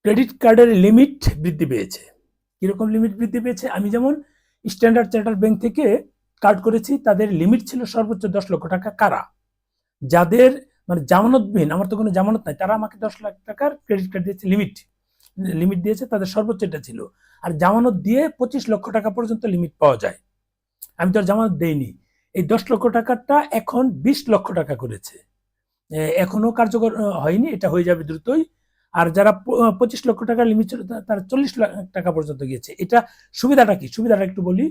Credit কার্ডের limit বৃদ্ধি পেয়েছে। কিরকম লিমিট বৃদ্ধি পেয়েছে? আমি যেমন স্ট্যান্ডার্ড চার্টার্ড ব্যাংক থেকে কার্ড করেছি, তাদের লিমিট ছিল সর্বোচ্চ 10 লক্ষ টাকা। কারা? যাদের মানে জামানতবিহীন, আমার তো কোনো জামানত নাই, তারা আমাকে 10 লাখ টাকার ক্রেডিট কার্ড দিয়েছে, লিমিট লিমিট দিয়েছে, তাদের সর্বোচ্চ এটা ছিল। আর জামানত দিয়ে 25 লক্ষ টাকা পর্যন্ত লিমিট পাওয়া যায়। আমি তো আর জামানত দেইনি। এই 10 লক্ষ টাকাটা এখন 20 লক্ষ টাকা করেছে। এখনো কার্যকর হয়নি, এটা হয়ে যাবে দ্রুতই। আর যারা 25 লক্ষ টাকার লিমিট ছিল তারা 40 লাখ টাকা পর্যন্ত গিয়েছে। এটা সুবিধাটা কি? সুবিধাটা একটু বলি।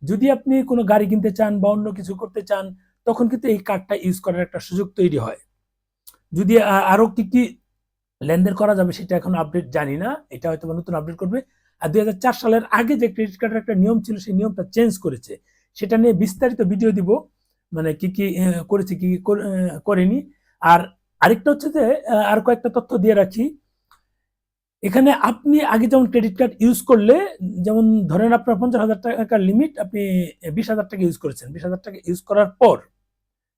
যদি আপনি কোনো গাড়ি কিনতে চান বা অন্য কিছু করতে চান, তখন কিন্তু এই কার্ডটা ইউজ করার একটা সুযোগ তৈরি হয়। যদি আরো কি কি লেনদেন করা যাবে সেটা এখন আপডেট জানি না, এটা হয়তো নতুন আপডেট করবে। আর 2004 সালের আগে যে ক্রেডিট কার্ডের একটা নিয়ম ছিল, সেই নিয়মটা চেঞ্জ করেছে। সেটা নিয়ে বিস্তারিত ভিডিও দিব, মানে কি কি করেছে, কি কি করেনি। আর আরেকটা হচ্ছে যে আর কয়েকটা তথ্য দিয়ে রাখি। এখানে আপনি আগে যেমন ক্রেডিট কার্ড ইউজ করলে, যেমন ধরেন আপনার 50,000 টাকার লিমিট, আপনি 20,000 টাকা ইউজ করেছেন। 20,000 টাকা ইউজ করার পর,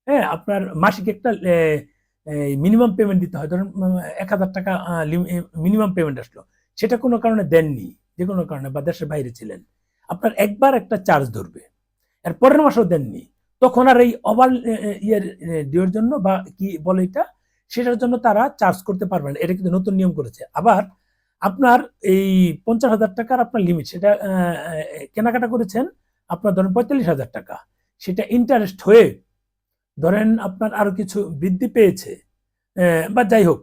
হ্যাঁ, আপনার মাসিক একটা মিনিমাম পেমেন্ট দিতে হয়। ধরুন 1,000 টাকা মিনিমাম পেমেন্ট আসলো, সেটা কোনো কারণে দেননি, যে কোনো কারণে, বা দেশের বাইরে ছিলেন, আপনার একবার একটা চার্জ ধরবে। এর পরের মাসেও দেননি, তখন আর এই ওভার ইয়ার ডিউর জন্য বা কি বলে এটা, সেটার জন্য তারা চার্জ করতে পারবে না। এটা কিন্তু নতুন নিয়ম করেছে। আবার আপনার এই 50,000 টাকার আপনার লিমিট, সেটা কেনাকাটা করেছেন আপনার ধরেন 45,000 টাকা, সেটা ইন্টারেস্ট হয়ে ধরেন আপনার আরো কিছু বৃদ্ধি পেয়েছে, বা যাই হোক,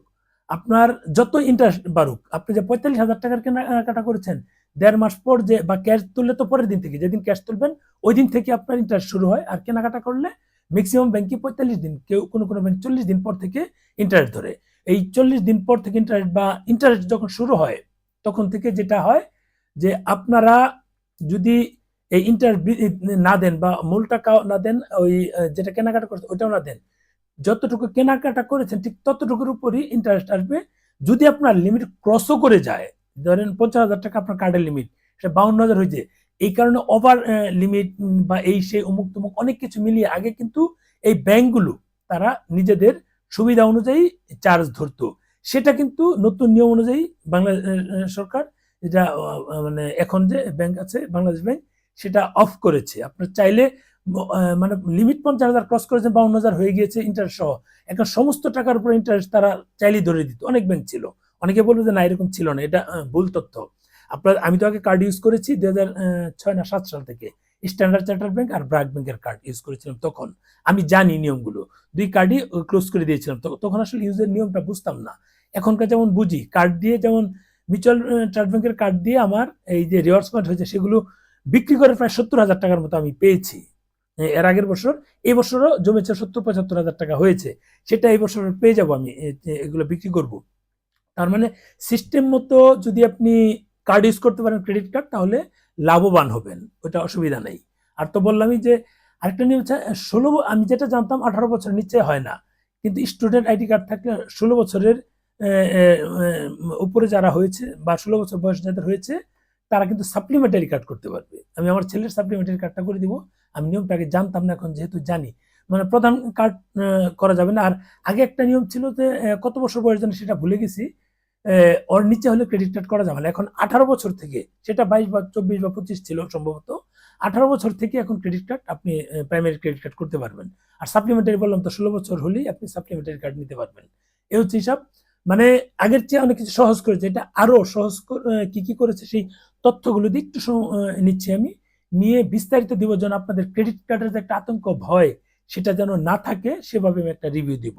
আপনার যত ইন্টারেস্ট বাড়ুক, আপনি যে 45,000 টাকার কেনাকাটা করেছেন, 1.5 মাস পর যে, বা ক্যাশ তুললে তো পরের দিন থেকে, যেদিন ক্যাশ তুলবেন ওই দিন থেকে আপনার ইন্টারেস্ট শুরু হয়। আর কেনাকাটা করলে ম্যাক্সিমাম ব্যাংকে 45 দিন, কেউ কোনো কোনো ব্যাংক 40 দিন পর থেকে ইন্টারেস্ট ধরে। এই 40 দিন পর থেকে ইন্টারেস্ট, বা ইন্টারেস্ট যখন শুরু হয়, তখন থেকে যেটা হয় যে আপনারা যদি এই ইন্টারেস্ট না দেন, বা মূল টাকা না দেন, ওই যেটা কেনাকাটা করছে ওইটাও না দেন, যতটুকু কেনাকাটা করেছেন ঠিক ততটুকুর উপরই ইন্টারেস্ট আসবে। যদি আপনার লিমিট ক্রসও করে যায়, ধরেন 50,000 টাকা আপনার কার্ডের লিমিট, সেটা 52,000 হয়েছে, এই কারণে ওভার লিমিট বা এই সেই অমুক তমুক অনেক কিছু মিলিয়ে আগে কিন্তু এই ব্যাংকগুলো তারা নিজেদের সুবিধা অনুযায়ী চার্জ ধরতো। সেটা কিন্তু নতুন নিয়ম অনুযায়ী বাংলাদেশ সরকার, যেটা মানে এখন যে ব্যাংক আছে বাংলাদেশ ব্যাংক, সেটা অফ করেছে। আপনার চাইলে মানে লিমিট 50,000 ক্রস করেছেন, 52,000 হয়ে গিয়েছে ইন্টারেস্ট সহ, এখন সমস্ত টাকার উপর ইন্টারেস্ট তারা চাইলেই ধরে দিত। অনেক ব্যাংক ছিল, অনেকে বলবে যে না এরকম ছিল না, এটা ভুল তথ্য। আপনার, আমি তো আগে কার্ড ইউজ করেছি 2006 না 7 সাল থেকে, স্ট্যান্ডার্ড চার্টার্ড ব্যাংক আর ব্র্যাক ব্যাংকের কার্ড ইউজ করেছিলাম। তখন আমি জানি নিয়মগুলো, দুই কার্ডই ক্লোজ করে দিয়েছিলাম। তখন আসলে ইউজের নিয়মটা বুঝতাম না। এখনকার যেমন বুঝি, কার্ড দিয়ে, যেমন মিউচুয়াল ট্রাস্ট ব্যাংকের কার্ড দিয়ে আমার এই যে রিওয়ার্ডস পয়েন্ট হয়েছে, সেগুলো বিক্রি করে প্রায় 70,000 টাকার মতো আমি পেয়েছি এর আগের বছর। এই বছরও জমেছে 70-75 হাজার টাকা হয়েছে, সেটা এই বছর পেয়ে যাব আমি, এগুলো বিক্রি করব। তার মানে সিস্টেম মতো যদি আপনি কার্ড ইউজ করতে পারেন, ক্রেডিট কার্ড, তাহলে লাভবান হবেন, ওটা অসুবিধা নেই। আর তো বললামই যে আরেকটা নিয়ম হচ্ছে 16, আমি যেটা জানতাম 18 বছর নিচে হয় না, কিন্তু স্টুডেন্ট আইডি কার্ড থাকলে 16 বছরের উপরে যারা হয়েছে, বা 16 বছর বয়স যাদের হয়েছে, তারা কিন্তু সাপ্লিমেন্টারি কার্ড করতে পারবে। আমি আমার ছেলের সাপ্লিমেন্টারি কার্ডটা করে দিব। আমি নিয়মটা আগে জানতাম না, এখন যেহেতু জানি, মানে প্রধান কার্ড করা যাবে না। আর আগে একটা নিয়ম ছিল যে কত বছর বয়স জানি সেটা ভুলে গেছি, ওর নিচে হলে ক্রেডিট কার্ড করা যাবে না। এখন 18 বছর থেকে, সেটা 22 বা 24 বা 25 ছিল সম্ভবত, 18 বছর থেকে এখন ক্রেডিট কার্ড আপনি প্রাইমারি ক্রেডিট কার্ড করতে পারবেন। আর সাপ্লিমেন্টারি বললাম তো, 16 বছর হলেই আপনি সাপ্লিমেন্টারি কার্ড নিতে পারবেন। এ হচ্ছে হিসাব। মানে আগের চেয়ে অনেক কিছু সহজ করেছে, এটা আরো সহজ কি কি করেছে সেই তথ্যগুলো দিয়ে একটু নিচ্ছি আমি, নিয়ে বিস্তারিত দিব, যেন আপনাদের ক্রেডিট কার্ডের যে একটা আতঙ্ক ভয়, সেটা যেন না থাকে, সেভাবে আমি একটা রিভিউ দিব।